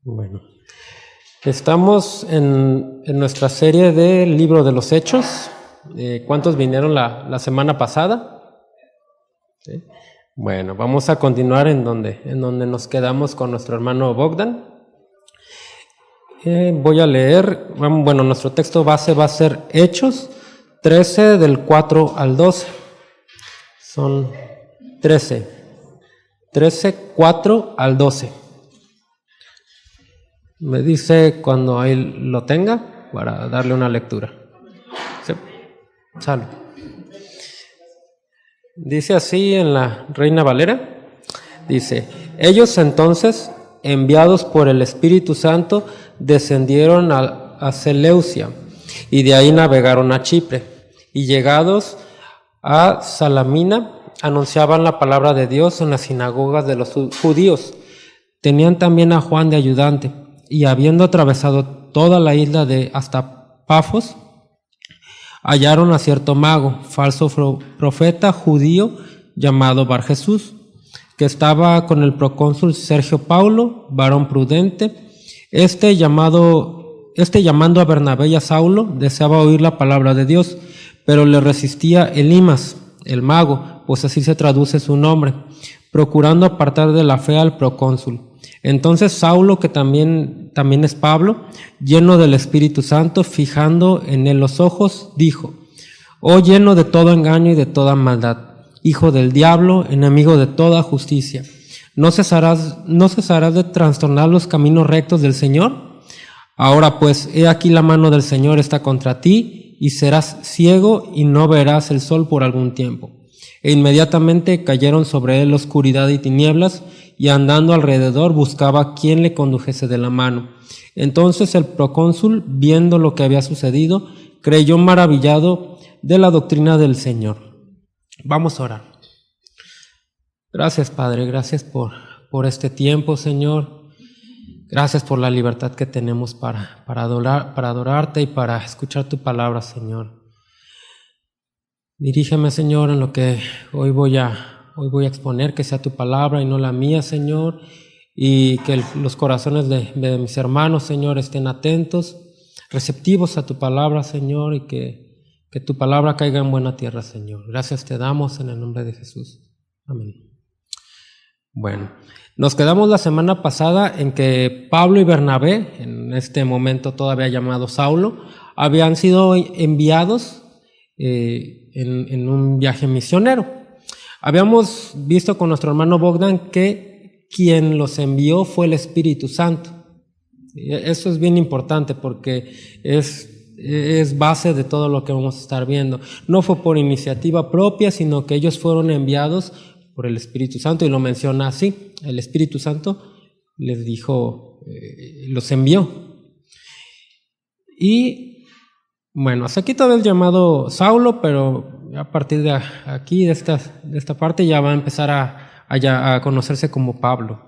Bueno, estamos en nuestra serie del libro de los Hechos. ¿Cuántos vinieron la semana pasada? ¿Sí? Bueno, vamos a continuar en donde nos quedamos con nuestro hermano Bogdan. Voy a leer, bueno, nuestro texto base va a ser Hechos 13 del 4 al 12. Son 13, 4 al 12. Me dice cuando ahí lo tenga para darle una lectura. Sí. Salud. Dice así en la Reina Valera. Dice: ellos entonces, enviados por el Espíritu Santo, descendieron a Seleucia y de ahí navegaron a Chipre, y llegados a Salamina anunciaban la palabra de Dios en las sinagogas de los judíos. Tenían también a Juan de ayudante, y habiendo atravesado toda la isla hasta Pafos, hallaron a cierto mago, falso profeta judío, llamado Bar-Jesús, que estaba con el procónsul Sergio Paulo, varón prudente. Llamando a Bernabé y a Saulo, deseaba oír la palabra de Dios, pero le resistía Elimas, el mago, pues así se traduce su nombre, procurando apartar de la fe al procónsul. Entonces Saulo, que también es Pablo, lleno del Espíritu Santo, fijando en él los ojos, dijo: oh, lleno de todo engaño y de toda maldad, hijo del diablo, enemigo de toda justicia, ¿no cesarás de trastornar los caminos rectos del Señor? Ahora pues, he aquí la mano del Señor está contra ti, y serás ciego y no verás el sol por algún tiempo. E inmediatamente cayeron sobre él oscuridad y tinieblas, y andando alrededor buscaba quién le condujese de la mano. Entonces el procónsul, viendo lo que había sucedido, creyó maravillado de la doctrina del Señor. Vamos a orar. Gracias, Padre, gracias por este tiempo, Señor. Gracias por la libertad que tenemos para adorarte y para escuchar tu palabra, Señor. Dirígeme, Señor, en lo que hoy voy a exponer, que sea tu palabra y no la mía, Señor, y que los corazones de mis hermanos, Señor, estén atentos, receptivos a tu palabra, Señor, y que tu palabra caiga en buena tierra, Señor. Gracias te damos en el nombre de Jesús. Amén. Bueno, nos quedamos la semana pasada en que Pablo y Bernabé, en este momento todavía llamado Saulo, habían sido enviados en un viaje misionero. Habíamos visto con nuestro hermano Bogdan que quien los envió fue el Espíritu Santo. Eso es bien importante porque es base de todo lo que vamos a estar viendo. No fue por iniciativa propia, sino que ellos fueron enviados por el Espíritu Santo, y lo menciona así: el Espíritu Santo les dijo, los envió. Y bueno, hasta aquí todavía el llamado Saulo, pero a partir de aquí, de esta parte, ya va a empezar a conocerse como Pablo.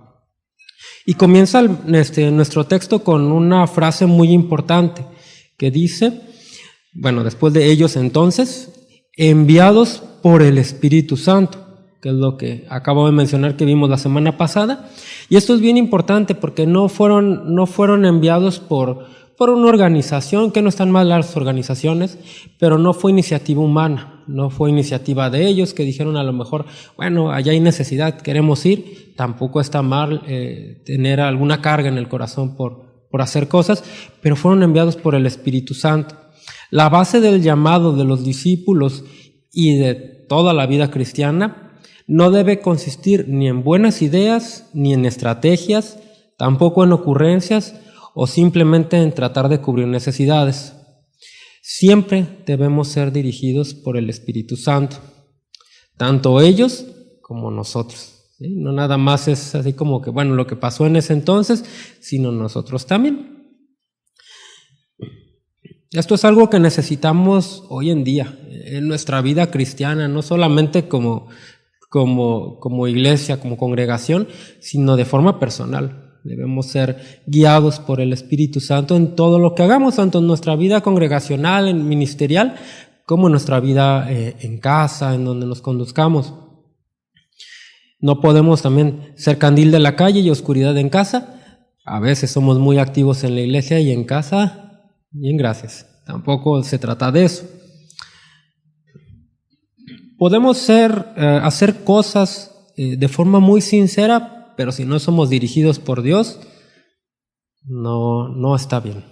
Y comienza nuestro texto con una frase muy importante que dice, bueno, después de ellos entonces, enviados por el Espíritu Santo, que es lo que acabo de mencionar que vimos la semana pasada. Y esto es bien importante porque no fueron enviados por una organización, que no están mal las organizaciones, pero no fue iniciativa humana, no fue iniciativa de ellos que dijeron a lo mejor, bueno, allá hay necesidad, queremos ir. Tampoco está mal tener alguna carga en el corazón por hacer cosas, pero fueron enviados por el Espíritu Santo. La base del llamado de los discípulos y de toda la vida cristiana no debe consistir ni en buenas ideas, ni en estrategias, tampoco en ocurrencias o simplemente en tratar de cubrir necesidades. Siempre debemos ser dirigidos por el Espíritu Santo, tanto ellos como nosotros, ¿sí? No nada más es así como que, bueno, lo que pasó en ese entonces, sino nosotros también. Esto es algo que necesitamos hoy en día, en nuestra vida cristiana, no solamente como iglesia, como congregación, sino de forma personal. Debemos ser guiados por el Espíritu Santo en todo lo que hagamos, tanto en nuestra vida congregacional, en ministerial, como en nuestra vida en casa, en donde nos conduzcamos. No podemos también ser candil de la calle y oscuridad en casa. A veces somos muy activos en la iglesia y en casa, bien, gracias. Tampoco se trata de eso. Podemos hacer cosas de forma muy sincera, pero si no somos dirigidos por Dios, no está bien.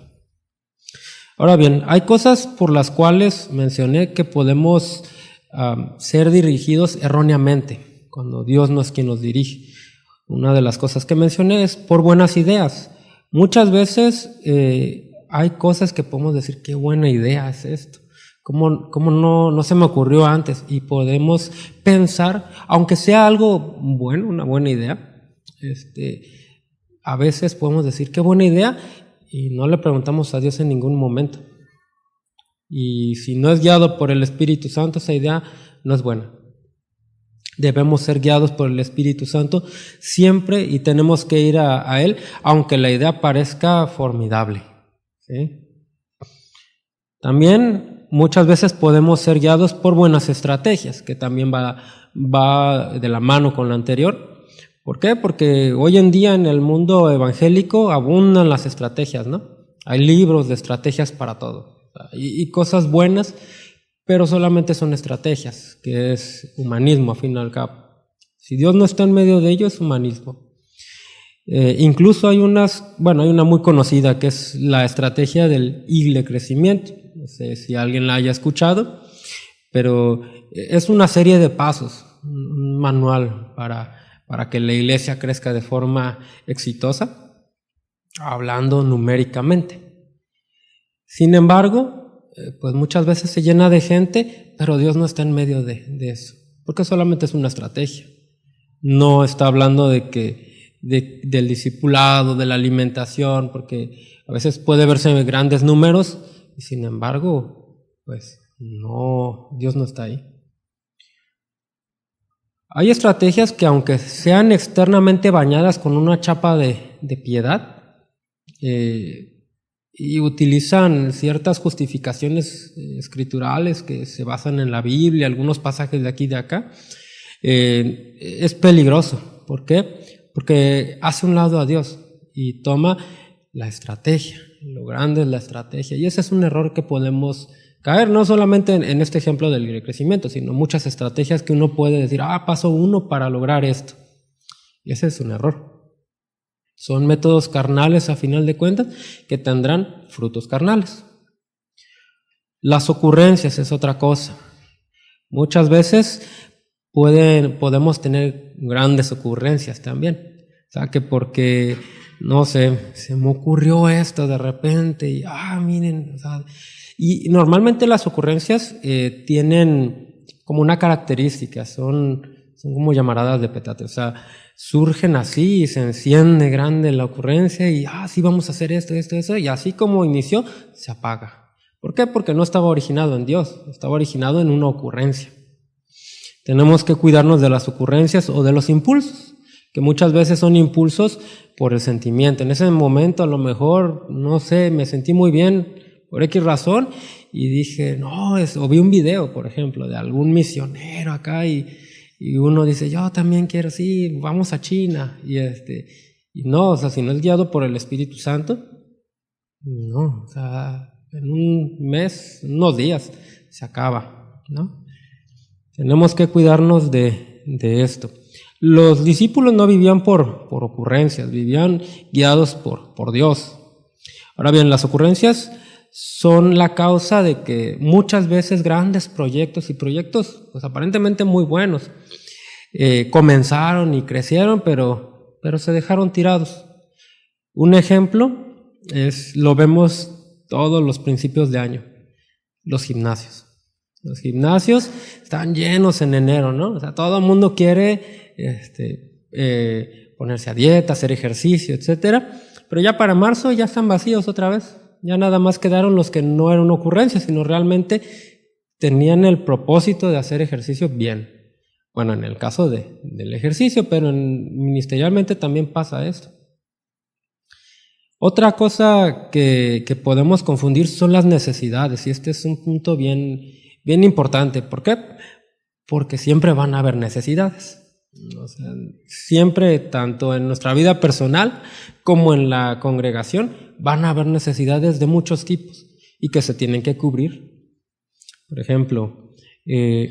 Ahora bien, hay cosas por las cuales mencioné que podemos ser dirigidos erróneamente, cuando Dios no es quien nos dirige. Una de las cosas que mencioné es por buenas ideas. Muchas veces hay cosas que podemos decir, qué buena idea es esto. ¿Cómo no se me ocurrió antes? Y podemos pensar, aunque sea algo bueno, una buena idea, a veces podemos decir, qué buena idea, y no le preguntamos a Dios en ningún momento. Y si no es guiado por el Espíritu Santo, esa idea no es buena. Debemos ser guiados por el Espíritu Santo siempre y tenemos que ir a Él, aunque la idea parezca formidable. ¿Sí? También muchas veces podemos ser guiados por buenas estrategias, que también va de la mano con la anterior. ¿Por qué? Porque hoy en día en el mundo evangélico abundan las estrategias, ¿no? Hay libros de estrategias para todo y cosas buenas, pero solamente son estrategias, que es humanismo, a fin y al cabo. Si Dios no está en medio de ello, es humanismo. Incluso hay una muy conocida, que es la estrategia del igle crecimiento. No sé si alguien la haya escuchado, pero es una serie de pasos, un manual para que la iglesia crezca de forma exitosa, hablando numéricamente. Sin embargo, pues muchas veces se llena de gente, pero Dios no está en medio de eso, porque solamente es una estrategia. No está hablando del discipulado, de la alimentación, porque a veces puede verse grandes números, y sin embargo, pues no, Dios no está ahí. Hay estrategias que, aunque sean externamente bañadas con una chapa de piedad, y utilizan ciertas justificaciones escriturales que se basan en la Biblia, algunos pasajes de aquí y de acá, es peligroso. ¿Por qué? Porque hace un lado a Dios y toma la estrategia. Lo grande es la estrategia, y ese es un error que podemos caer, no solamente en este ejemplo del crecimiento, sino muchas estrategias que uno puede decir, paso 1 para lograr esto, y ese es un error. Son métodos carnales a final de cuentas que tendrán frutos carnales. Las ocurrencias es otra cosa. Muchas veces podemos tener grandes ocurrencias también. O sea, que porque, no sé, se me ocurrió esto de repente y, miren, o sea, y normalmente las ocurrencias tienen como una característica, son como llamaradas de petate, o sea, surgen así y se enciende grande la ocurrencia y sí vamos a hacer esto, y así como inició, se apaga. ¿Por qué? Porque no estaba originado en Dios, estaba originado en una ocurrencia. Tenemos que cuidarnos de las ocurrencias o de los impulsos, que muchas veces son impulsos por el sentimiento. En ese momento a lo mejor, no sé, me sentí muy bien por X razón y dije, o vi un video, por ejemplo, de algún misionero acá y uno dice, yo también quiero, sí, vamos a China, y no, o sea, si no es guiado por el Espíritu Santo, no, o sea, en un mes, unos días, se acaba, ¿no? Tenemos que cuidarnos de esto. Los discípulos no vivían por ocurrencias, vivían guiados por Dios. Ahora bien, las ocurrencias son la causa de que muchas veces grandes proyectos pues aparentemente muy buenos, comenzaron y crecieron, pero se dejaron tirados. Un ejemplo lo vemos todos los principios de año, los gimnasios. Los gimnasios están llenos en enero, ¿no? O sea, todo el mundo quiere ponerse a dieta, hacer ejercicio, etcétera, pero ya para marzo ya están vacíos otra vez. Ya nada más quedaron los que no eran ocurrencias, sino realmente tenían el propósito de hacer ejercicio bien. Bueno, en el caso del ejercicio, pero ministerialmente también pasa esto. Otra cosa que podemos confundir son las necesidades, y este es un punto bien importante. ¿Por qué? Porque siempre van a haber necesidades. O sea, siempre, tanto en nuestra vida personal como en la congregación, van a haber necesidades de muchos tipos y que se tienen que cubrir. Por ejemplo,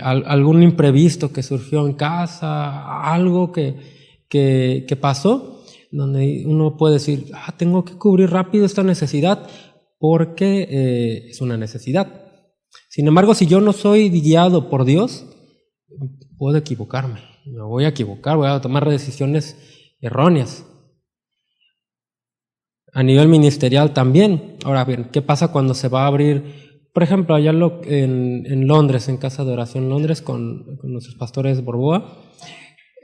algún imprevisto que surgió en casa, algo que pasó, donde uno puede decir, tengo que cubrir rápido esta necesidad porque es una necesidad. Sin embargo, si yo no soy guiado por Dios, puedo equivocarme, me voy a equivocar, voy a tomar decisiones erróneas. A nivel ministerial también. Ahora bien, ¿qué pasa cuando se va a abrir, por ejemplo, allá en Londres, en Casa de Oración Londres, con nuestros pastores Borboa?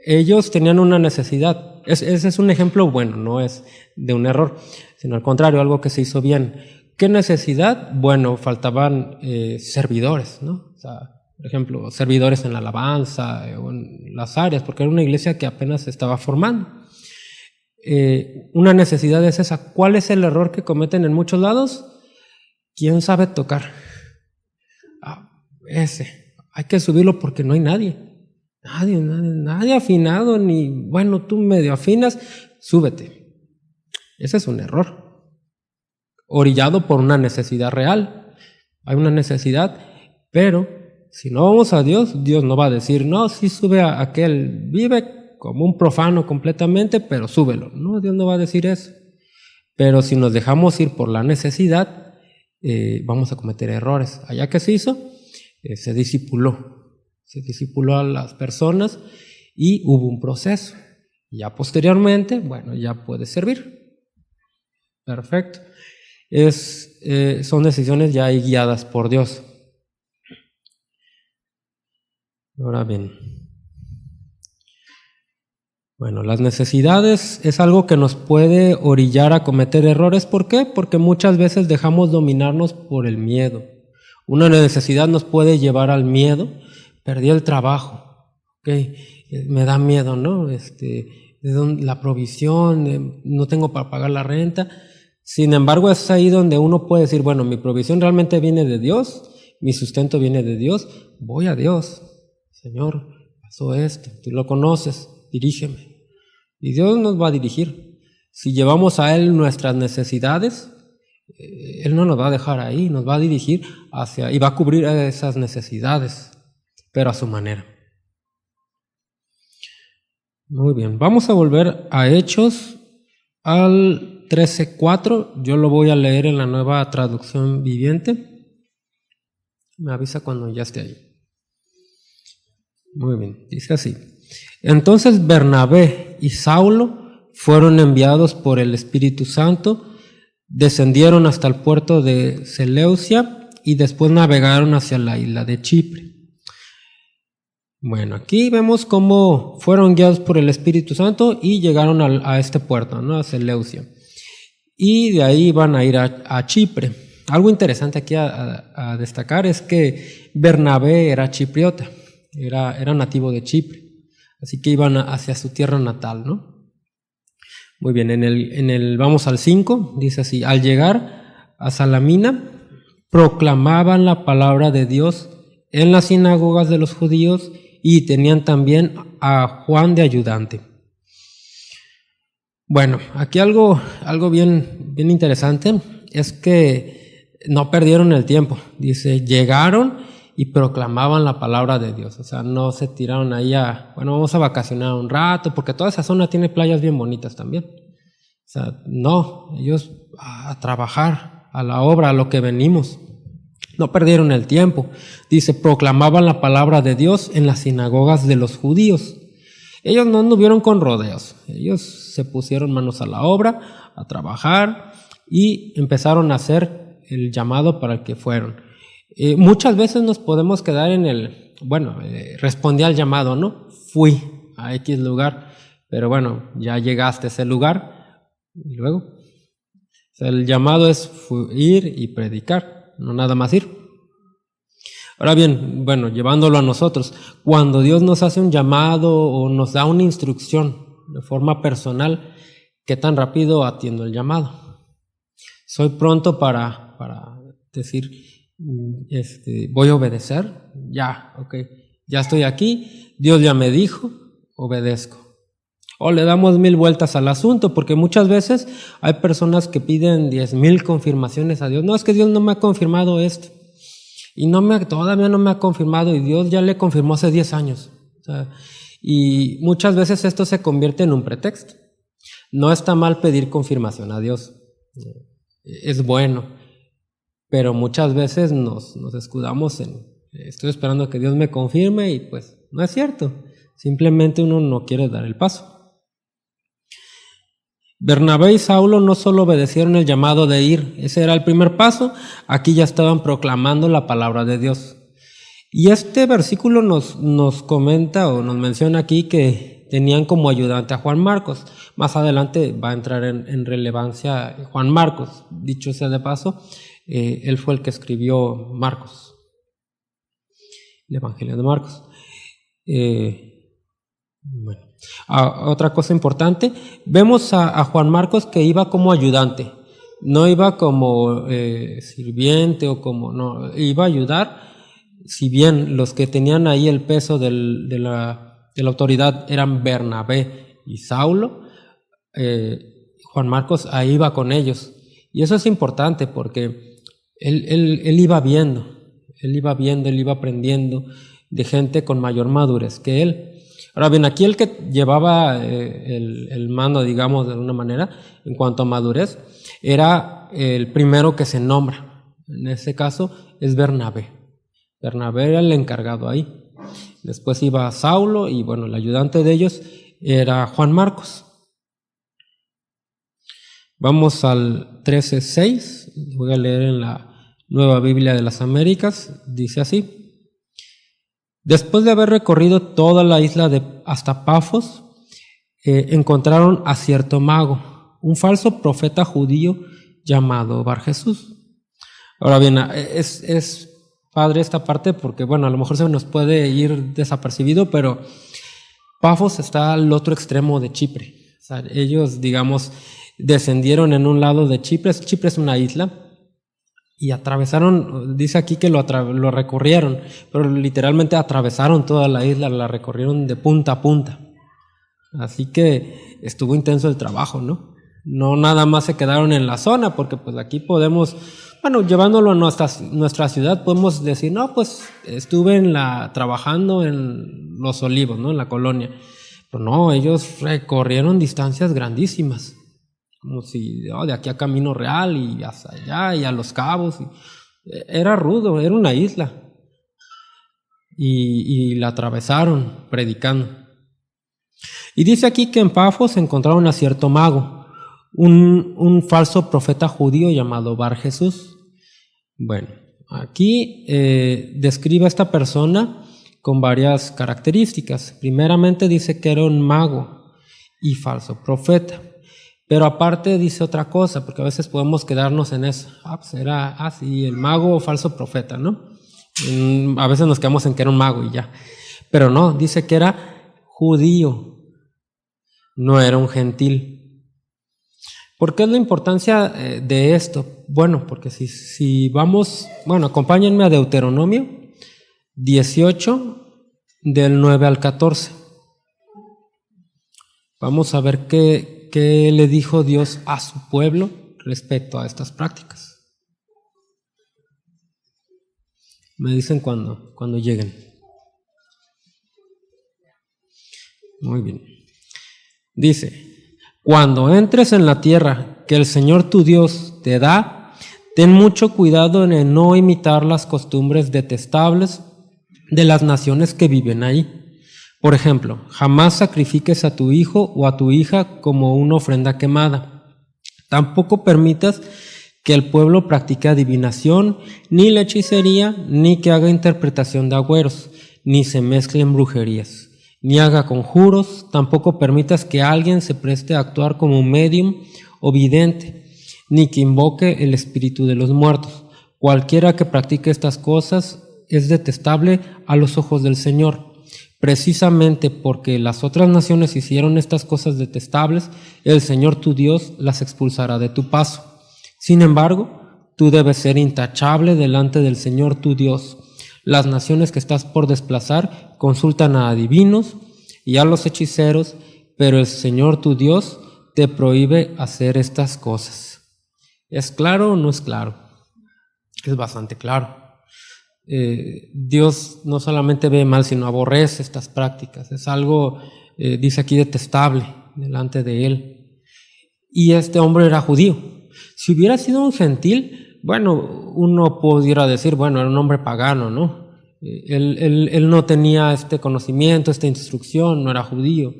Ellos tenían una necesidad. Ese es un ejemplo bueno, no es de un error, sino al contrario, algo que se hizo bien. ¿Qué necesidad? Bueno, faltaban servidores, ¿no? O sea, por ejemplo, servidores en la alabanza o en las áreas, porque era una iglesia que apenas se estaba formando. Una necesidad es esa. ¿Cuál es el error que cometen en muchos lados? ¿Quién sabe tocar? Ese. Hay que subirlo porque no hay nadie. Nadie afinado, ni, bueno, tú medio afinas, súbete. Ese es un error. Orillado por una necesidad real. Hay una necesidad, pero si no vamos a Dios, Dios no va a decir, no, sí sube a aquel, vive como un profano completamente, pero súbelo. No, Dios no va a decir eso. Pero si nos dejamos ir por la necesidad, vamos a cometer errores. Allá que se hizo, se discipuló a las personas y hubo un proceso. Ya posteriormente, bueno, ya puede servir. Perfecto. Son decisiones ya guiadas por Dios. Ahora bien, bueno, las necesidades es algo que nos puede orillar a cometer errores. ¿Por qué? Porque muchas veces dejamos dominarnos por el miedo. Una necesidad nos puede llevar al miedo. Perdí el trabajo, me da miedo, ¿no? La provisión, no tengo para pagar la renta. Sin embargo, es ahí donde uno puede decir, bueno, mi provisión realmente viene de Dios, mi sustento viene de Dios, voy a Dios. Señor, pasó esto, tú lo conoces, dirígeme. Y Dios nos va a dirigir. Si llevamos a Él nuestras necesidades, Él no nos va a dejar ahí, nos va a dirigir y va a cubrir esas necesidades, pero a su manera. Muy bien, vamos a volver a Hechos al 13:4. Yo lo voy a leer en la Nueva Traducción Viviente. Me avisa cuando ya esté ahí. Muy bien, dice así. Entonces Bernabé y Saulo fueron enviados por el Espíritu Santo, descendieron hasta el puerto de Seleucia y después navegaron hacia la isla de Chipre. Bueno, aquí vemos cómo fueron guiados por el Espíritu Santo y llegaron a este puerto, ¿no? A Seleucia. Y de ahí van a ir a Chipre. Algo interesante aquí a destacar es que Bernabé era chipriota, era nativo de Chipre, así que iban hacia su tierra natal, ¿no? Muy bien, vamos al 5, dice así: al llegar a Salamina, proclamaban la palabra de Dios en las sinagogas de los judíos y tenían también a Juan de ayudante. Bueno, aquí algo bien interesante es que no perdieron el tiempo. Dice, llegaron y proclamaban la palabra de Dios. O sea, no se tiraron ahí vamos a vacacionar un rato, porque toda esa zona tiene playas bien bonitas también. O sea, no, ellos a trabajar, a la obra, a lo que venimos. No perdieron el tiempo. Dice, proclamaban la palabra de Dios en las sinagogas de los judíos. Ellos no anduvieron con rodeos. Ellos se pusieron manos a la obra, a trabajar y empezaron a hacer el llamado para el que fueron. Muchas veces nos podemos quedar respondí al llamado, ¿no? Fui a X lugar, pero bueno, ya llegaste a ese lugar y luego. O sea, el llamado es ir y predicar. No nada más ir. Ahora bien, llevándolo a nosotros, cuando Dios nos hace un llamado o nos da una instrucción de forma personal, ¿qué tan rápido atiendo el llamado? ¿Soy pronto para decir, voy a obedecer? Ya estoy aquí, Dios ya me dijo, obedezco. O le damos 1000 vueltas al asunto, porque muchas veces hay personas que piden 10,000 confirmaciones a Dios. No, es que Dios no me ha confirmado esto. Y todavía no me ha confirmado, y Dios ya le confirmó hace 10 años. O sea, y muchas veces esto se convierte en un pretexto. No está mal pedir confirmación a Dios. Es bueno. Pero muchas veces nos escudamos en, estoy esperando que Dios me confirme, y pues no es cierto. Simplemente uno no quiere dar el paso. Bernabé y Saulo no solo obedecieron el llamado de ir, ese era el primer paso, aquí ya estaban proclamando la palabra de Dios. Y este versículo nos comenta o nos menciona aquí que tenían como ayudante a Juan Marcos. Más adelante va a entrar en relevancia Juan Marcos. Dicho sea de paso, él fue el que escribió Marcos, el Evangelio de Marcos. Bueno. Otra cosa importante, vemos a Juan Marcos que iba como ayudante, no iba como sirviente o como, no, iba a ayudar. Si bien los que tenían ahí el peso de la autoridad eran Bernabé y Saulo, Juan Marcos ahí iba con ellos. Y eso es importante porque él iba viendo, él iba aprendiendo de gente con mayor madurez que él. Ahora bien, aquí el que llevaba el mando, digamos, de alguna manera, en cuanto a madurez, era el primero que se nombra. En ese caso es Bernabé. Bernabé era el encargado ahí. Después iba Saulo y, bueno, el ayudante de ellos era Juan Marcos. Vamos al 13:6. Voy a leer en la Nueva Biblia de las Américas. Dice así. Después de haber recorrido toda la isla hasta Pafos, encontraron a cierto mago, un falso profeta judío llamado Barjesús. Ahora bien, es padre esta parte porque, bueno, a lo mejor se nos puede ir desapercibido, pero Pafos está al otro extremo de Chipre. O sea, ellos, digamos, descendieron en un lado de Chipre. Chipre es una isla. Y atravesaron, dice aquí que lo recorrieron, pero literalmente atravesaron toda la isla, la recorrieron de punta a punta. Así que estuvo intenso el trabajo, ¿no? No nada más se quedaron en la zona, porque pues aquí podemos, bueno, llevándolo a nuestra ciudad, podemos decir, no, pues estuve trabajando en Los Olivos, ¿no? En la colonia. Pero no, ellos recorrieron distancias grandísimas. Como si de aquí a Camino Real y hasta allá y a Los Cabos. Era rudo, era una isla. Y la atravesaron predicando. Y dice aquí que en Pafos encontraron a cierto mago, un falso profeta judío llamado Barjesús. Bueno, aquí describe a esta persona con varias características. Primeramente dice que era un mago y falso profeta. Pero aparte dice otra cosa, porque a veces podemos quedarnos en eso. Pues era sí, el mago o falso profeta, ¿no? A veces nos quedamos en que era un mago y ya. Pero no, dice que era judío, no era un gentil. ¿Por qué es la importancia de esto? Bueno, porque si vamos, bueno, acompáñenme a Deuteronomio 18, del 9 al 14. Vamos a ver qué le dijo Dios a su pueblo respecto a estas prácticas. Me dicen cuando lleguen. Muy bien. Dice, cuando entres en la tierra que el Señor tu Dios te da, ten mucho cuidado en no imitar las costumbres detestables de las naciones que viven ahí. Por ejemplo, jamás sacrifiques a tu hijo o a tu hija como una ofrenda quemada. Tampoco permitas que el pueblo practique adivinación, ni la hechicería, ni que haga interpretación de agüeros, ni se mezcle en brujerías, ni haga conjuros. Tampoco permitas que alguien se preste a actuar como medium o vidente, ni que invoque el espíritu de los muertos. Cualquiera que practique estas cosas es detestable a los ojos del Señor. Precisamente porque las otras naciones hicieron estas cosas detestables, el Señor tu Dios las expulsará de tu paso. Sin embargo, tú debes ser intachable delante del Señor tu Dios. Las naciones que estás por desplazar consultan a adivinos, y a los hechiceros, pero el Señor tu Dios te prohíbe hacer estas cosas. ¿Es claro o no es claro? Es bastante claro. Dios no solamente ve mal, sino aborrece estas prácticas. Es algo, dice aquí, detestable delante de Él. Y este hombre era judío. Si hubiera sido un gentil, bueno, uno pudiera decir, bueno, era un hombre pagano, ¿no? Él no tenía este conocimiento, esta instrucción, no era judío.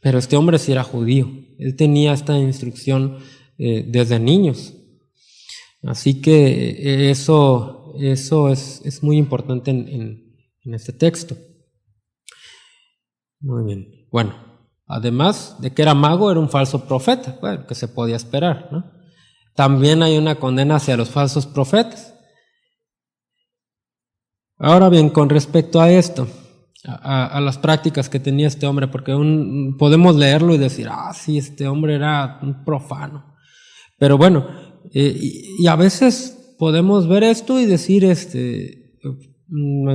Pero este hombre sí era judío. Él tenía esta instrucción desde niños. Así que eso es muy importante en este texto. Muy bien. Bueno, además de que era mago, era un falso profeta, bueno, que se podía esperar, ¿no? También hay una condena hacia los falsos profetas. Ahora bien, con respecto a esto, a las prácticas que tenía este hombre, porque podemos leerlo y decir, sí, este hombre era un profano. Pero bueno, y a veces podemos ver esto y decir,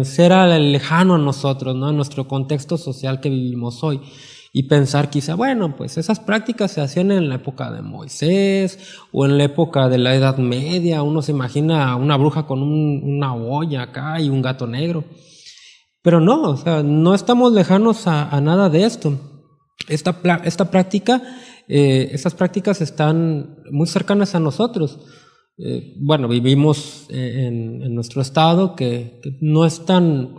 será lejano a nosotros, ¿no? En nuestro contexto social que vivimos hoy. Y pensar quizá, bueno, pues esas prácticas se hacían en la época de Moisés o en la época de la Edad Media. Uno se imagina una bruja con una olla acá y un gato negro. Pero no, o sea, no estamos lejanos a nada de esto. Esta práctica, estas prácticas están muy cercanas a nosotros. Bueno, vivimos en nuestro estado que no es tan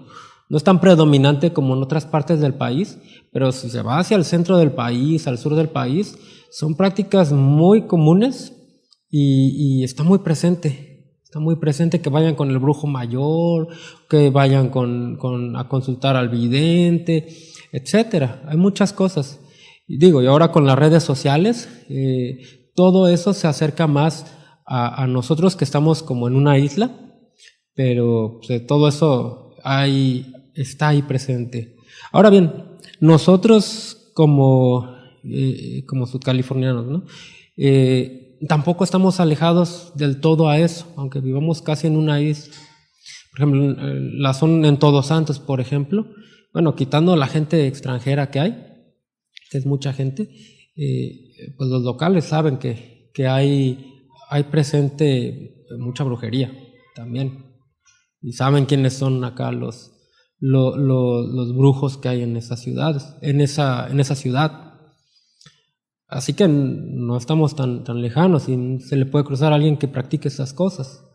predominante como en otras partes del país, pero si se va hacia el centro del país, al sur del país, son prácticas muy comunes y está muy presente. Está muy presente que vayan con el brujo mayor, que vayan a consultar al vidente, etcétera. Hay muchas cosas. Y ahora con las redes sociales, todo eso se acerca más a nosotros que estamos como en una isla, pero pues, todo eso está ahí presente. Ahora bien, nosotros como sudcalifornianos, ¿no? Tampoco estamos alejados del todo a eso, aunque vivamos casi en una isla. Por ejemplo, la zona en Todos Santos, por ejemplo, bueno, quitando la gente extranjera que hay, que es mucha gente, pues los locales saben que hay presente mucha brujería también. Y saben quiénes son acá los brujos que hay en esas ciudades, en esa ciudad. Así que no estamos tan lejanos y se le puede cruzar a alguien que practique esas cosas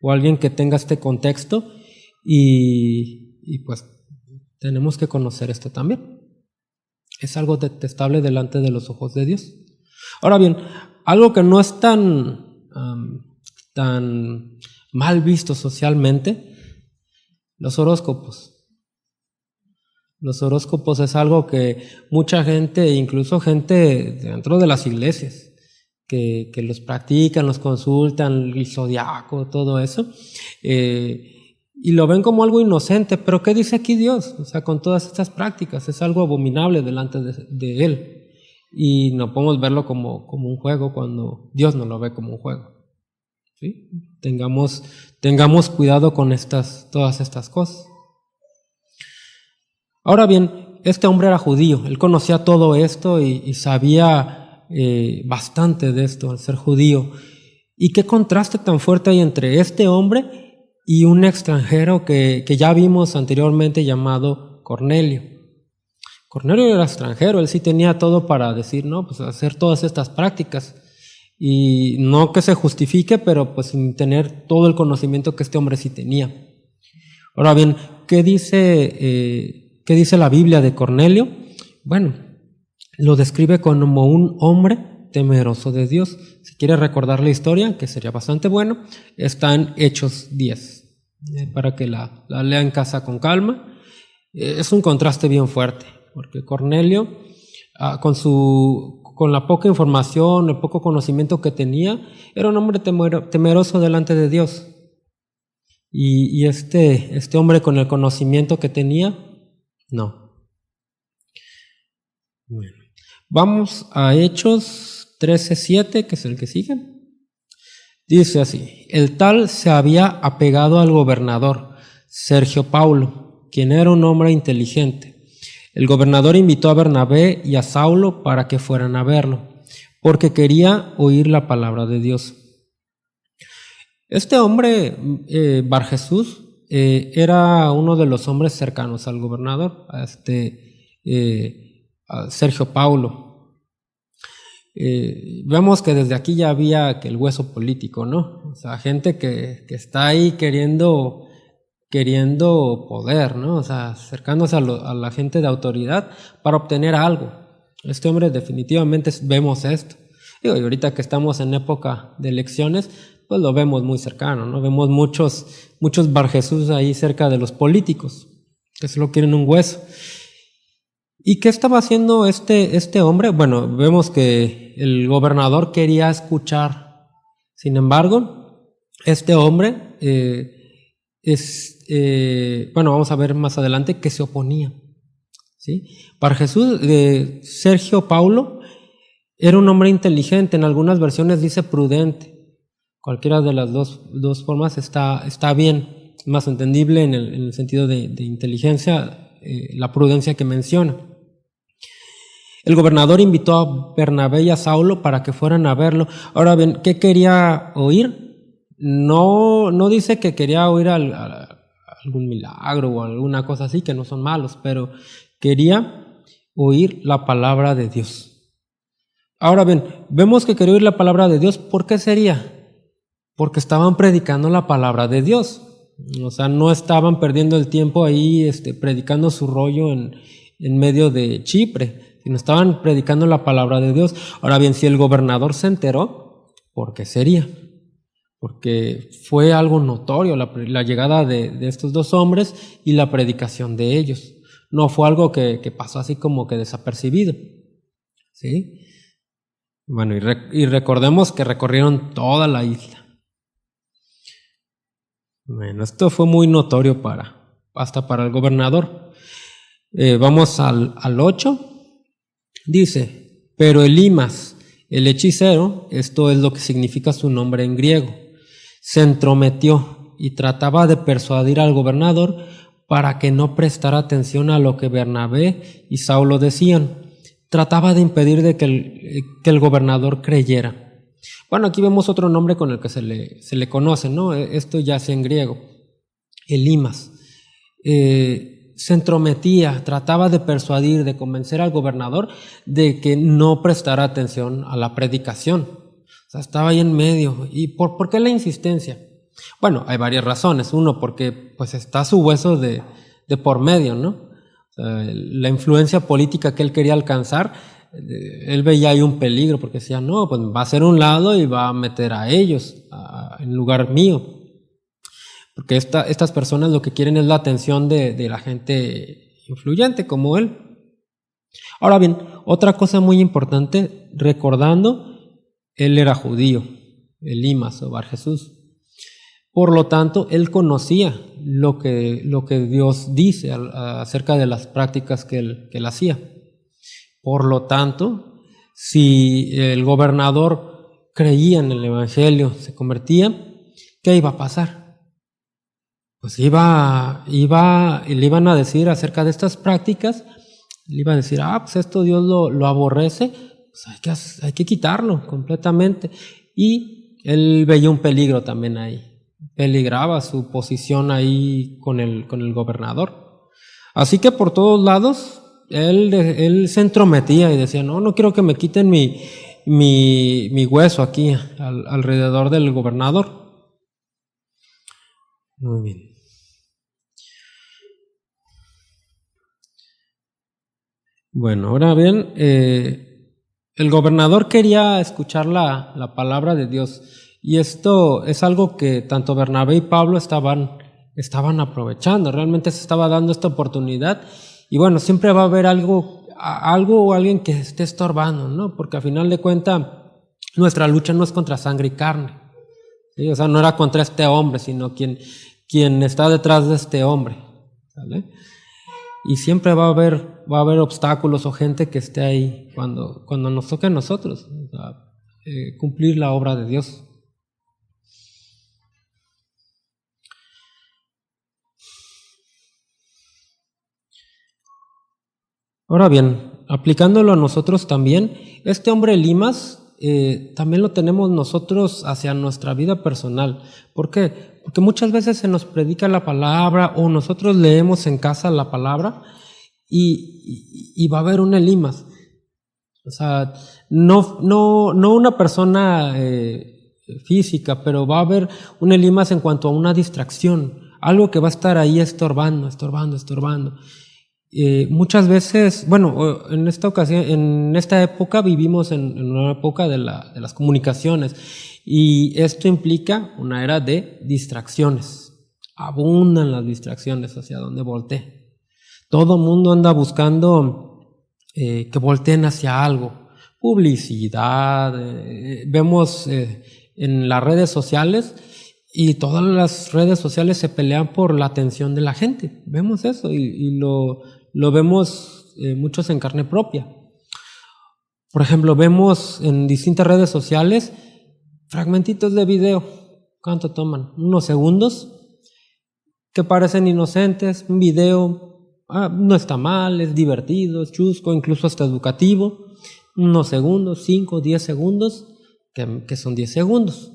o alguien que tenga este contexto y pues tenemos que conocer esto también. Es algo detestable delante de los ojos de Dios. Ahora bien, algo que no es tan mal visto socialmente, los horóscopos. Los horóscopos es algo que mucha gente, incluso gente dentro de las iglesias, que los practican, los consultan, el zodiaco, todo eso, y lo ven como algo inocente. Pero ¿qué dice aquí Dios? O sea, con todas estas prácticas, es algo abominable delante de Él. Y no podemos verlo como un juego cuando Dios no lo ve como un juego. ¿Sí? Tengamos cuidado con todas estas cosas. Ahora bien, este hombre era judío, él conocía todo esto y sabía bastante de esto al ser judío. ¿Y qué contraste tan fuerte hay entre este hombre y un extranjero que ya vimos anteriormente llamado Cornelio? Cornelio era extranjero, él sí tenía todo para decir, no, pues hacer todas estas prácticas. Y no que se justifique, pero pues sin tener todo el conocimiento que este hombre sí tenía. Ahora bien, ¿qué dice la Biblia de Cornelio? Bueno, lo describe como un hombre temeroso de Dios. Si quieres recordar la historia, que sería bastante bueno, está en Hechos 10, para que la lea en casa con calma. Es un contraste bien fuerte, porque Cornelio, con la poca información, el poco conocimiento que tenía, era un hombre temeroso delante de Dios. Y este hombre con el conocimiento que tenía, no. Bueno, vamos a Hechos 13:7, que es el que sigue. Dice así: el tal se había apegado al gobernador Sergio Paulo, quien era un hombre inteligente. El gobernador invitó a Bernabé y a Saulo para que fueran a verlo, porque quería oír la palabra de Dios. Este hombre, Bar Jesús, era uno de los hombres cercanos al gobernador, a Sergio Paulo. Vemos que desde aquí ya había que el hueso político, ¿no? O sea, gente que está ahí queriendo poder, ¿no? O sea, acercándose a la gente de autoridad para obtener algo. Este hombre definitivamente vemos esto. Y ahorita que estamos en época de elecciones, pues lo vemos muy cercano, ¿no? Vemos muchos Bar Jesús ahí cerca de los políticos, que solo quieren un hueso. ¿Y qué estaba haciendo este hombre? Bueno, vemos que el gobernador quería escuchar. Sin embargo, este hombre bueno, vamos a ver más adelante que se oponía, ¿sí? Bar Jesús, Sergio Paulo, era un hombre inteligente, en algunas versiones dice prudente. Cualquiera de las dos formas está bien, más entendible en el sentido de inteligencia, la prudencia que menciona. El gobernador invitó a Bernabé y a Saulo para que fueran a verlo. Ahora bien, ¿qué quería oír? No dice que quería oír algún milagro o alguna cosa así, que no son malos, pero quería oír la palabra de Dios. Ahora bien, vemos que quería oír la palabra de Dios. ¿Por qué sería? Porque estaban predicando la palabra de Dios. O sea, no estaban perdiendo el tiempo ahí predicando su rollo en medio de Chipre, sino estaban predicando la palabra de Dios. Ahora bien, si el gobernador se enteró, ¿por qué sería? Porque fue algo notorio la llegada de estos dos hombres y la predicación de ellos. No fue algo que pasó así como que desapercibido, ¿sí? Bueno, y recordemos que recorrieron toda la isla. Bueno, esto fue muy notorio hasta para el gobernador. Vamos al 8. Dice, pero Elimas, el hechicero, esto es lo que significa su nombre en griego, se entrometió y trataba de persuadir al gobernador para que no prestara atención a lo que Bernabé y Saulo decían. Trataba de impedir que el gobernador creyera. Bueno, aquí vemos otro nombre con el que se le conoce, ¿no? Esto ya es en griego, Elimas. Se entrometía, trataba de persuadir, de convencer al gobernador de que no prestara atención a la predicación. O sea, estaba ahí en medio. ¿Y por qué la insistencia? Bueno, hay varias razones. Uno, porque pues está su hueso de por medio, ¿no? O sea, la influencia política que él quería alcanzar, él veía ahí un peligro, porque decía, no, pues va a ser un lado y va a meter a ellos en lugar mío. Porque estas personas lo que quieren es la atención de la gente influyente como él. Ahora bien, otra cosa muy importante, recordando, él era judío, Elimas o Bar Jesús. Por lo tanto, él conocía lo que Dios dice acerca de las prácticas que él hacía. Por lo tanto, si el gobernador creía en el evangelio, se convertía, ¿qué iba a pasar? Pues le iban a decir acerca de estas prácticas, le iba a decir, pues esto Dios lo aborrece, pues hay que quitarlo completamente. Y él veía un peligro también ahí, peligraba su posición ahí con el gobernador. Así que por todos lados, él se entrometía y decía, no quiero que me quiten mi hueso aquí alrededor del gobernador. Muy bien. Bueno, ahora bien, el gobernador quería escuchar la palabra de Dios, y esto es algo que tanto Bernabé y Pablo estaban aprovechando. Realmente se estaba dando esta oportunidad, y bueno, siempre va a haber algo o alguien que esté estorbando, ¿no? Porque al final de cuentas nuestra lucha no es contra sangre y carne, ¿sí? O sea, no era contra este hombre, sino quien está detrás de este hombre, ¿vale? Y siempre va a haber obstáculos o gente que esté ahí cuando nos toque a nosotros, o sea, cumplir la obra de Dios. Ahora bien, aplicándolo a nosotros también, este hombre Limas también lo tenemos nosotros hacia nuestra vida personal. ¿Por qué? Porque muchas veces se nos predica la palabra o nosotros leemos en casa la palabra y va a haber un Elimas. O sea, no una persona física, pero va a haber un Elimas en cuanto a una distracción, algo que va a estar ahí estorbando. Muchas veces, bueno, en esta ocasión, en esta época vivimos en una época de las comunicaciones y esto implica una era de distracciones. Abundan las distracciones hacia donde voltee. Todo mundo anda buscando que volteen hacia algo. Publicidad, vemos en las redes sociales y todas las redes sociales se pelean por la atención de la gente. Vemos eso y lo vemos muchos en carne propia. Por ejemplo, vemos en distintas redes sociales fragmentitos de video. ¿Cuánto toman? Unos segundos que parecen inocentes. Un video no está mal, es divertido, es chusco, incluso hasta educativo. Unos segundos, 5, 10 segundos, que son 10 segundos.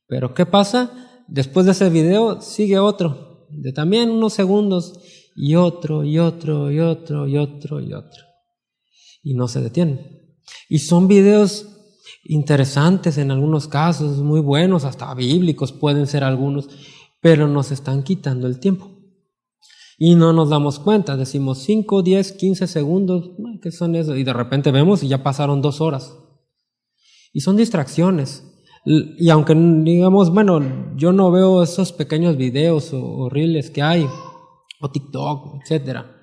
Pero ¿qué pasa? Después de ese video sigue otro, de también unos segundos, y otro. Y no se detienen. Y son videos interesantes en algunos casos, muy buenos, hasta bíblicos pueden ser algunos, pero nos están quitando el tiempo. Y no nos damos cuenta, decimos 5, 10, 15 segundos, ¿qué son eso? Y de repente vemos y ya pasaron 2 horas. Y son distracciones. Y aunque digamos, bueno, yo no veo esos pequeños videos o reels que hay, o TikTok, etcétera.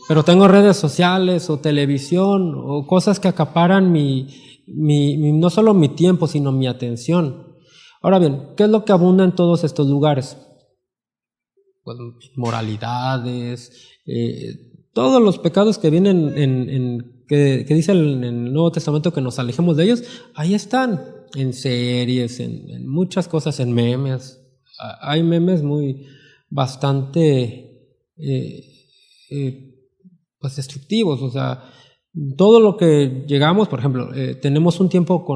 Pero tengo redes sociales o televisión o cosas que acaparan no solo mi tiempo, sino mi atención. Ahora bien, ¿qué es lo que abunda en todos estos lugares? Pues moralidades, todos los pecados que vienen que dice en el Nuevo Testamento que nos alejemos de ellos, ahí están, en series, en muchas cosas, en memes. Hay memes bastante pues destructivos, o sea, todo lo que llegamos, por ejemplo, tenemos un tiempo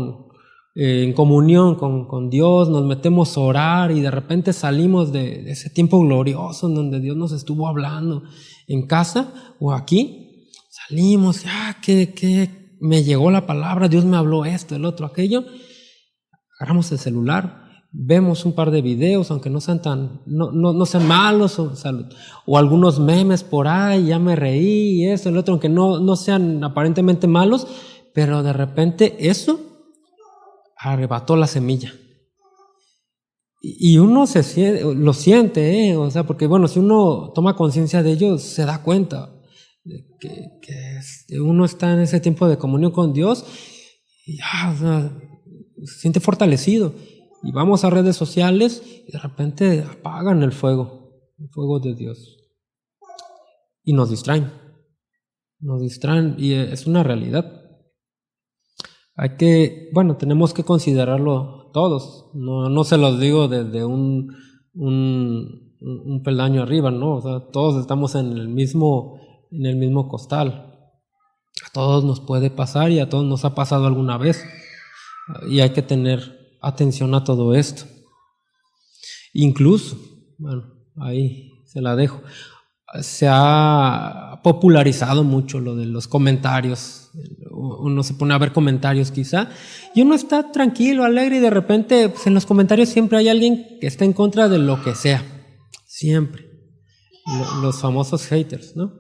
en comunión con Dios, nos metemos a orar y de repente salimos de ese tiempo glorioso en donde Dios nos estuvo hablando en casa o aquí, salimos, que me llegó la palabra, Dios me habló esto, el otro, aquello, agarramos el celular, vemos un par de videos, aunque no sean no sean malos o algunos memes por ahí, ya me reí, eso, el otro, aunque no sean aparentemente malos, pero de repente eso arrebató la semilla. Y uno lo siente, o sea, porque bueno, si uno toma conciencia de ello, se da cuenta de que uno está en ese tiempo de comunión con Dios y o sea, se siente fortalecido. Y vamos a redes sociales y de repente apagan el fuego de Dios. Y nos distraen y es una realidad. Tenemos que considerarlo todos. No se los digo desde un peldaño arriba, ¿no? O sea, todos estamos en el mismo costal. A todos nos puede pasar y a todos nos ha pasado alguna vez. Y hay que tener atención a todo esto. Incluso, bueno, ahí se la dejo. Se ha popularizado mucho lo de los comentarios. Uno se pone a ver comentarios quizá y uno está tranquilo, alegre y de repente pues en los comentarios siempre hay alguien que está en contra de lo que sea. Siempre. Los famosos haters, ¿no?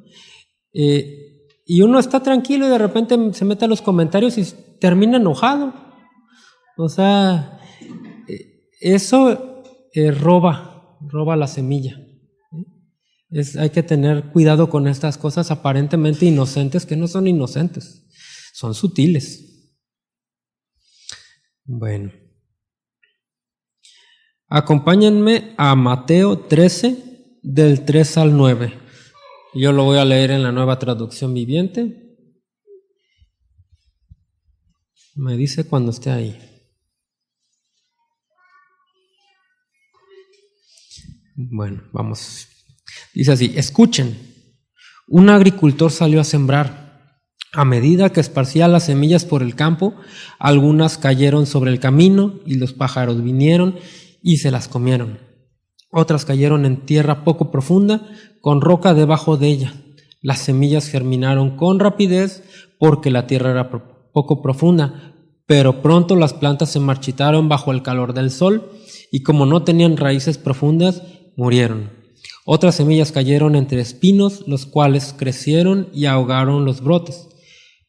Y uno está tranquilo y de repente se mete a los comentarios y termina enojado. O sea, eso roba la semilla. Hay que tener cuidado con estas cosas aparentemente inocentes, que no son inocentes, son sutiles. Bueno, acompáñenme a Mateo 13, del 3 al 9. Yo lo voy a leer en la Nueva Traducción Viviente. Me dice cuando esté ahí. Bueno, vamos. Dice así: escuchen, Un agricultor salió a sembrar. A medida que esparcía las semillas por el campo, algunas cayeron sobre el camino y los pájaros vinieron y se las comieron. Otras cayeron en tierra poco profunda, con roca debajo de ella. Las semillas germinaron con rapidez porque la tierra era poco profunda, pero pronto las plantas se marchitaron bajo el calor del sol y como no tenían raíces profundas, murieron. Otras semillas cayeron entre espinos, los cuales crecieron y ahogaron los brotes.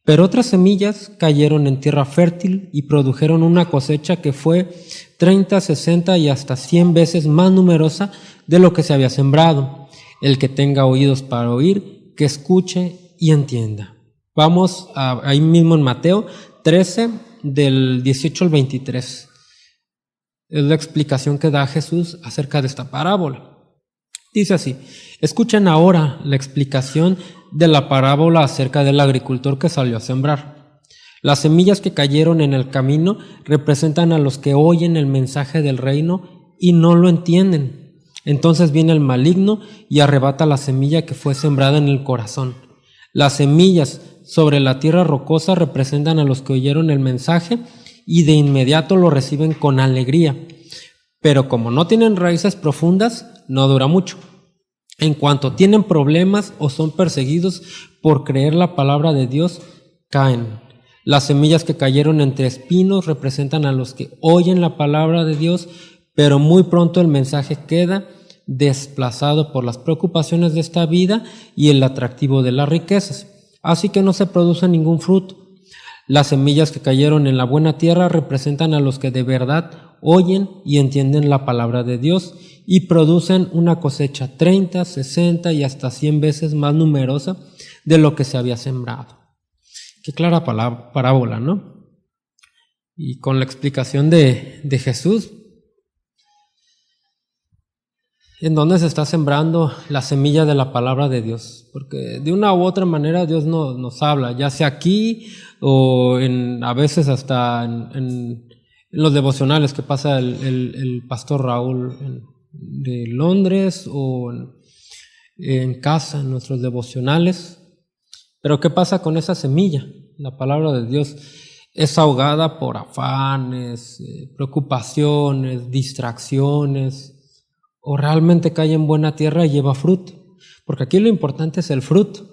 Pero otras semillas cayeron en tierra fértil y produjeron una cosecha que fue 30, 60 y hasta 100 veces más numerosa de lo que se había sembrado. El que tenga oídos para oír, que escuche y entienda. Vamos ahí mismo en Mateo 13, del 18 al 23. Es la explicación que da Jesús acerca de esta parábola. Dice así: escuchen ahora la explicación de la parábola acerca del agricultor que salió a sembrar. Las semillas que cayeron en el camino representan a los que oyen el mensaje del reino y no lo entienden. Entonces viene el maligno y arrebata la semilla que fue sembrada en el corazón. Las semillas sobre la tierra rocosa representan a los que oyeron el mensaje y de inmediato lo reciben con alegría. Pero como no tienen raíces profundas, no dura mucho. En cuanto tienen problemas o son perseguidos por creer la palabra de Dios, caen. Las semillas que cayeron entre espinos representan a los que oyen la palabra de Dios, pero muy pronto el mensaje queda desplazado por las preocupaciones de esta vida y el atractivo de las riquezas. Así que no se produce ningún fruto. Las semillas que cayeron en la buena tierra representan a los que de verdad oyen y entienden la palabra de Dios y producen una cosecha 30, 60 y hasta 100 veces más numerosa de lo que se había sembrado. Qué clara parábola, ¿no? Y con la explicación de Jesús, en dónde se está sembrando la semilla de la palabra de Dios, porque de una u otra manera Dios nos habla, ya sea aquí o a veces hasta en los devocionales que pasa el pastor Raúl de Londres o en casa, en nuestros devocionales. Pero ¿qué pasa con esa semilla? La palabra de Dios es ahogada por afanes, preocupaciones, distracciones, o realmente cae en buena tierra y lleva fruto. Porque aquí lo importante es el fruto.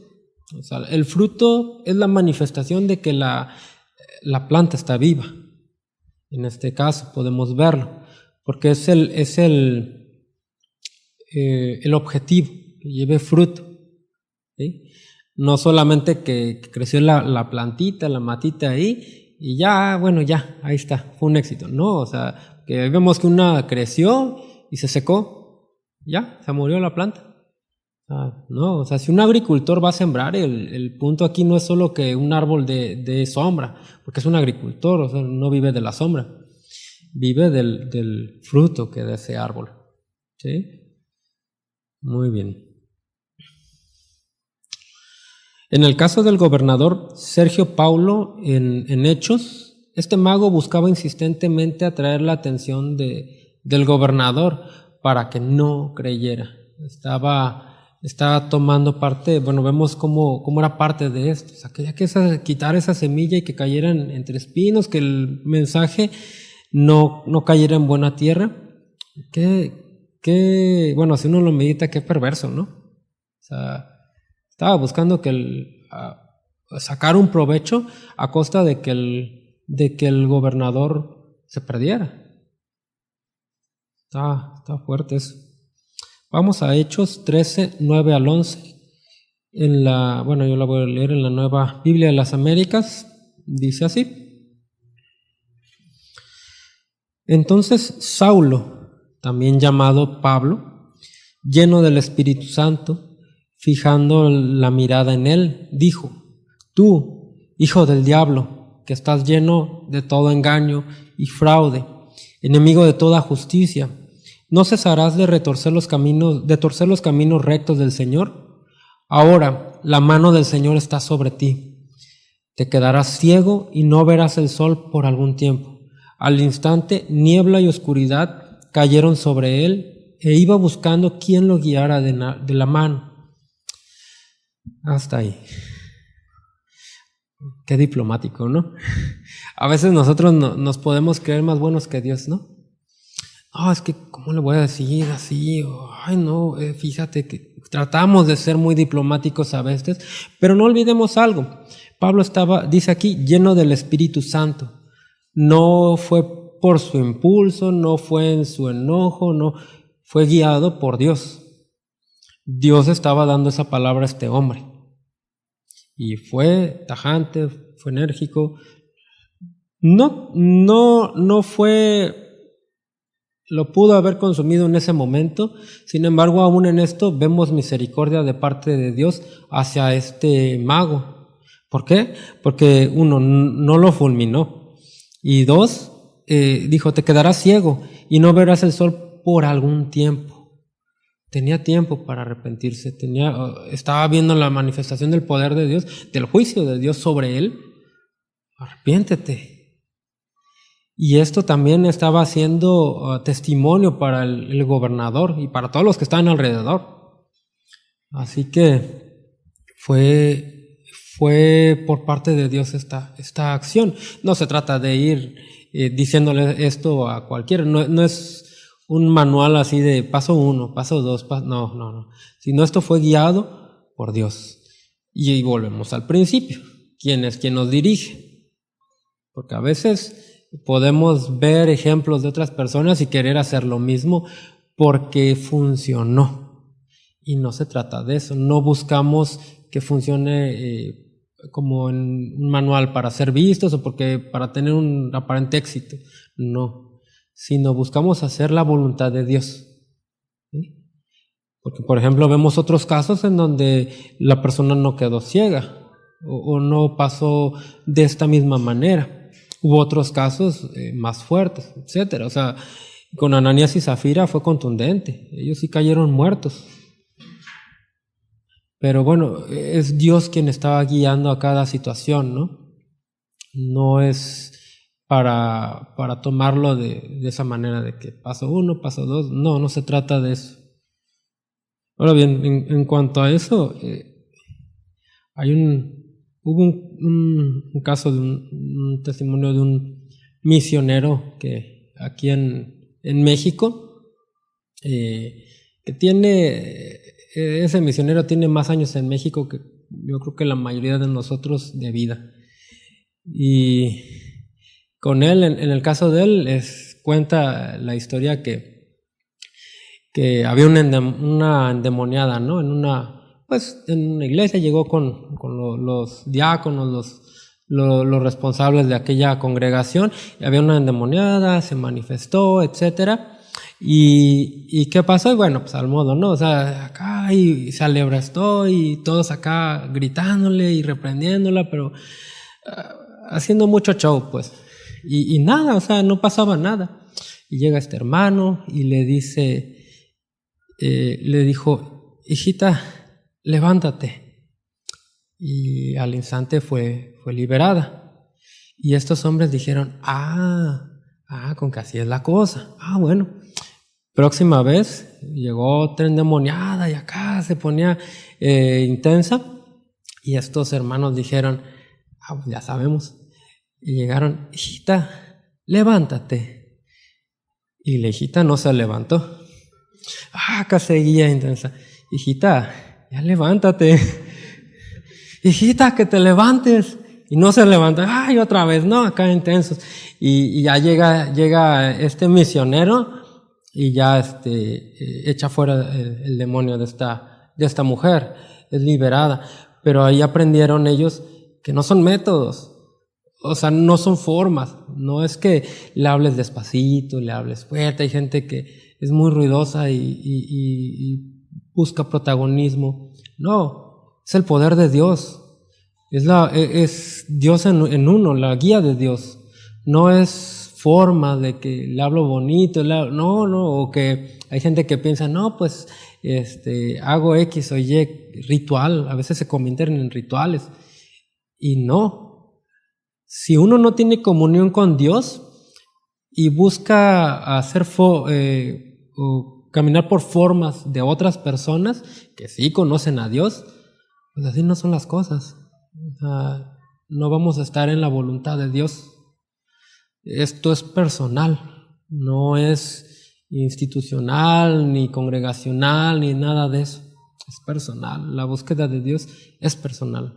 O sea, el fruto es la manifestación de que la planta está viva. En este caso podemos verlo, porque es el objetivo, que lleve fruto, ¿sí? No solamente que creció la plantita, la matita ahí, y ya, bueno, ya, ahí está, fue un éxito. No, o sea, que vemos que una creció y se secó, ya, se murió la planta. No, o sea, si un agricultor va a sembrar, el punto aquí no es solo que un árbol de sombra, porque es un agricultor, o sea, no vive de la sombra, vive del fruto que da ese árbol. ¿Sí? Muy bien. En el caso del gobernador Sergio Paulo, en Hechos, este mago buscaba insistentemente atraer la atención del gobernador para que no creyera. Estaba tomando parte, bueno, vemos cómo era parte de esto. O sea, quería que quitar esa semilla y que cayeran entre espinos, que el mensaje no cayera en buena tierra. Bueno, si uno lo medita, qué perverso, ¿no? O sea, estaba buscando sacar un provecho a costa de que el gobernador se perdiera. Está fuerte eso. Vamos a Hechos 13, 9 al 11. Yo la voy a leer en la Nueva Biblia de las Américas. Dice así: Entonces Saulo, también llamado Pablo, lleno del Espíritu Santo, fijando la mirada en él, dijo: Tú, hijo del diablo, que estás lleno de todo engaño y fraude, enemigo de toda justicia, ¿no cesarás de torcer los caminos rectos del Señor? Ahora la mano del Señor está sobre ti. Te quedarás ciego y no verás el sol por algún tiempo. Al instante, niebla y oscuridad cayeron sobre él, e iba buscando quién lo guiara de la mano. Hasta ahí. Qué diplomático, ¿no? A veces nosotros nos podemos creer más buenos que Dios, ¿no? Es que, ¿cómo le voy a decir así? Ay, no, fíjate que tratamos de ser muy diplomáticos a veces, pero no olvidemos algo. Pablo dice aquí, lleno del Espíritu Santo. No fue por su impulso, no fue en su enojo, no, fue guiado por Dios. Dios estaba dando esa palabra a este hombre. Y fue tajante, fue enérgico. No fue... Lo pudo haber consumido en ese momento, sin embargo, aún en esto vemos misericordia de parte de Dios hacia este mago. ¿Por qué? Porque uno, no lo fulminó, y dos, dijo, te quedarás ciego y no verás el sol por algún tiempo. Tenía tiempo para arrepentirse, estaba viendo la manifestación del poder de Dios, del juicio de Dios sobre él. Arrepiéntete. Y esto también estaba siendo testimonio para el gobernador y para todos los que estaban alrededor. Así que fue por parte de Dios esta acción. No se trata de ir diciéndole esto a cualquiera. No es un manual así de paso 1, paso 2, no. Sino esto fue guiado por Dios. Y volvemos al principio. ¿Quién es quien nos dirige? Porque a veces podemos ver ejemplos de otras personas y querer hacer lo mismo porque funcionó. Y no se trata de eso. No buscamos que funcione como en un manual para ser vistos o para tener un aparente éxito. No. Sino buscamos hacer la voluntad de Dios. ¿Sí? Porque, por ejemplo, vemos otros casos en donde la persona no quedó ciega o no pasó de esta misma manera. Hubo otros casos más fuertes, etcétera. O sea, con Ananías y Zafira fue contundente. Ellos sí cayeron muertos. Pero bueno, es Dios quien estaba guiando a cada situación, ¿no? No es para tomarlo de esa manera de que paso 1, paso 2. No se trata de eso. Ahora bien, en cuanto a eso, hubo un caso de un testimonio de un misionero que aquí en México, que tiene, ese misionero tiene más años en México que yo creo que la mayoría de nosotros de vida. Y con él, en el caso de él, cuenta la historia que había una endemoniada, ¿no? En una iglesia llegó con los diáconos, los responsables de aquella congregación, y había una endemoniada, se manifestó, etcétera. ¿Y qué pasó? Y bueno, pues al modo, ¿no? O sea, acá y se alebrestó y todos acá gritándole y reprendiéndola, pero haciendo mucho show, pues. Y nada, o sea, no pasaba nada. Y llega este hermano y le dijo, hijita, levántate. Y al instante fue liberada. Y estos hombres dijeron, con que así es la cosa. Bueno, próxima vez llegó otra endemoniada y acá se ponía intensa. Y estos hermanos dijeron, pues ya sabemos. Y llegaron, hijita, levántate. Y la hijita no se levantó. Acá seguía intensa. Hijita, ya levántate. Hijita, que te levantes. Y no se levanta. Otra vez, no, acá intensos. Y ya llega este misionero y ya echa fuera el demonio de esta mujer. Es liberada. Pero ahí aprendieron ellos que no son métodos. O sea, no son formas. No es que le hables despacito, le hables fuerte. Hay gente que es muy ruidosa y busca protagonismo. No, es el poder de Dios. Es Dios en uno, la guía de Dios. No es forma de que le hablo bonito, no, o que hay gente que piensa, no, pues hago X o Y ritual. A veces se convierten en rituales. Y no. Si uno no tiene comunión con Dios y busca hacer o caminar por formas de otras personas que sí conocen a Dios, pues así no son las cosas. No vamos a estar en la voluntad de Dios. Esto es personal, no es institucional, ni congregacional, ni nada de eso. Es personal. La búsqueda de Dios es personal.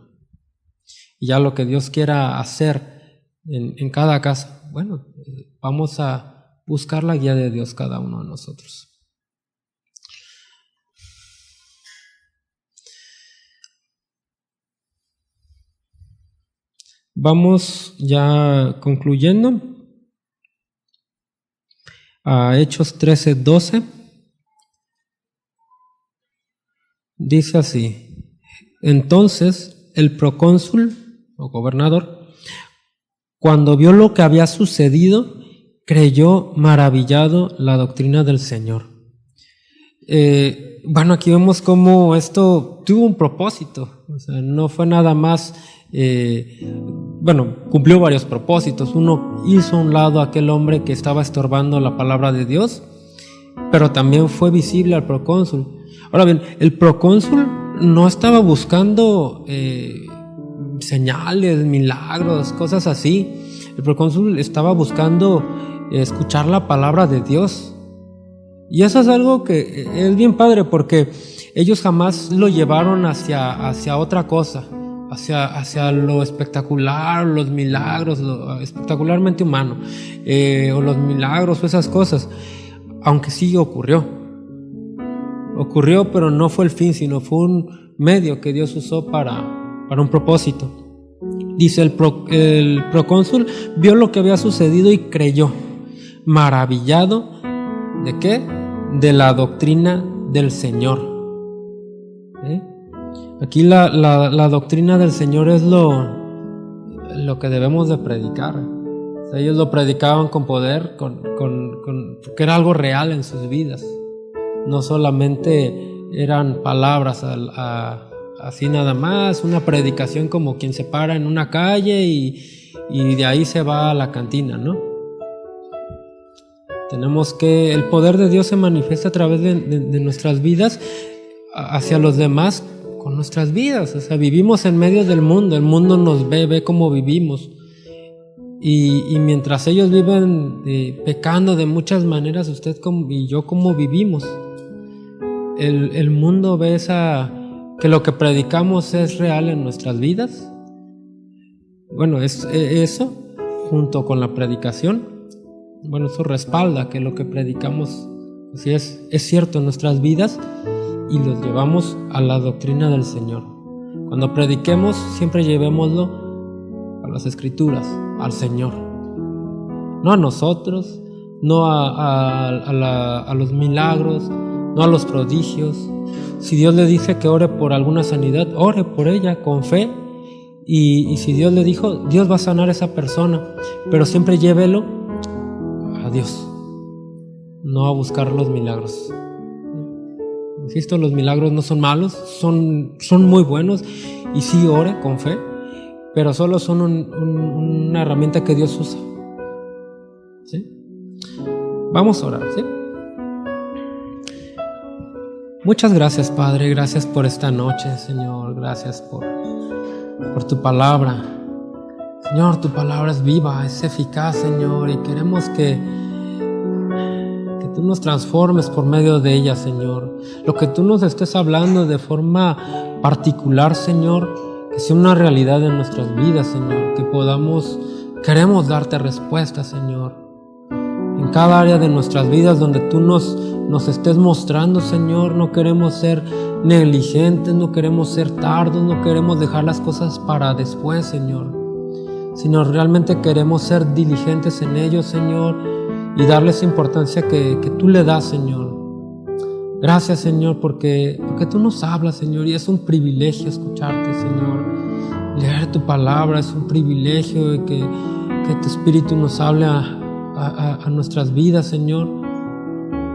Y ya lo que Dios quiera hacer en cada casa, bueno, vamos a buscar la guía de Dios cada uno de nosotros. Vamos ya concluyendo a Hechos 13:12. Dice así: entonces el procónsul o gobernador, cuando vio lo que había sucedido, creyó maravillado la doctrina del Señor. Bueno, aquí vemos cómo esto tuvo un propósito. O sea, no fue nada más, cumplió varios propósitos. Uno, hizo a un lado a aquel hombre que estaba estorbando la palabra de Dios, pero también fue visible al procónsul. Ahora bien, el procónsul no estaba buscando señales, milagros, cosas así. El procónsul estaba buscando escuchar la palabra de Dios. Y eso es algo que es bien padre, porque ellos jamás lo llevaron hacia otra cosa, hacia lo espectacular, los milagros, lo espectacularmente humano, o los milagros o esas cosas, aunque sí ocurrió, pero no fue el fin, sino fue un medio que Dios usó para un propósito. Dice, el procónsul vio lo que había sucedido y creyó, maravillado, ¿de qué? De la doctrina del Señor. Aquí la doctrina del Señor es lo que debemos de predicar. O sea, ellos lo predicaban con poder, porque era algo real en sus vidas. No solamente eran palabras así nada más, una predicación como quien se para en una calle y de ahí se va a la cantina, ¿no? Tenemos que, el poder de Dios se manifiesta a través de nuestras vidas hacia los demás con nuestras vidas. O sea, vivimos en medio del mundo, el mundo nos ve cómo vivimos. Y mientras ellos viven pecando de muchas maneras, usted y yo cómo vivimos. El mundo ve que lo que predicamos es real en nuestras vidas. Bueno, eso junto con la predicación, bueno, eso respalda que lo que predicamos sí es cierto en nuestras vidas y los llevamos a la doctrina del Señor. Cuando prediquemos, siempre llevémoslo a las Escrituras, al Señor. No a nosotros, no a los milagros, no a los prodigios. Si Dios le dice que ore por alguna sanidad, ore por ella con fe. Y si Dios le dijo, Dios va a sanar a esa persona, pero siempre llévelo a Dios, no a buscar los milagros. Insisto, los milagros no son malos, son muy buenos, y sí, ore con fe, pero solo son una herramienta que Dios usa. ¿Sí? Vamos a orar, ¿sí? Muchas gracias, Padre, gracias por esta noche, Señor, gracias por tu palabra. Señor, tu palabra es viva, es eficaz, Señor, y queremos que tú nos transformes por medio de ella, Señor. Lo que tú nos estés hablando de forma particular, Señor, que sea una realidad en nuestras vidas, Señor, que queremos darte respuesta, Señor. En cada área de nuestras vidas donde tú nos estés mostrando, Señor, no queremos ser negligentes, no queremos ser tardos, no queremos dejar las cosas para después, Señor, sino realmente queremos ser diligentes en ellos, Señor, y darles importancia que tú le das, Señor. Gracias, Señor, porque tú nos hablas, Señor, y es un privilegio escucharte, Señor. Leer tu palabra es un privilegio, y que tu Espíritu nos hable a nuestras vidas, Señor,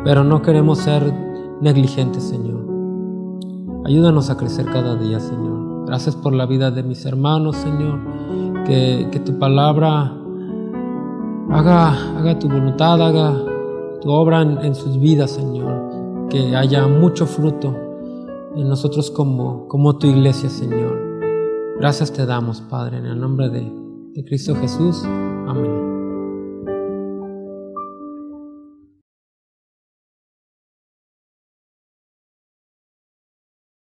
pero no queremos ser negligentes, Señor. Ayúdanos a crecer cada día, Señor. Gracias por la vida de mis hermanos, Señor. Que tu palabra haga tu voluntad, haga tu obra en sus vidas, Señor. Que haya mucho fruto en nosotros como tu iglesia, Señor. Gracias te damos, Padre, en el nombre de Cristo Jesús. Amén.